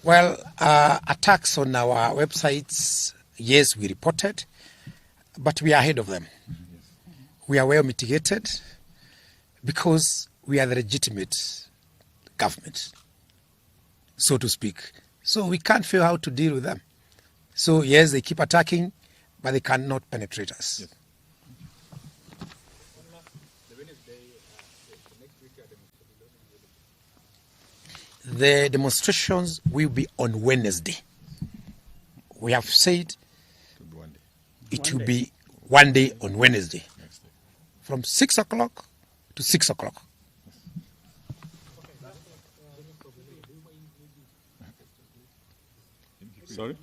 Well, attacks on our websites, yes, we reported, but we are ahead of them. We are well mitigated because we are the legitimate government, so to speak. So we can't figure out how to deal with them. So yes, they keep attacking, but they cannot penetrate us. Yes. The demonstrations will be on Wednesday. We have said it will be one day on Wednesday, from 6 o'clock to 6 o'clock. Sorry?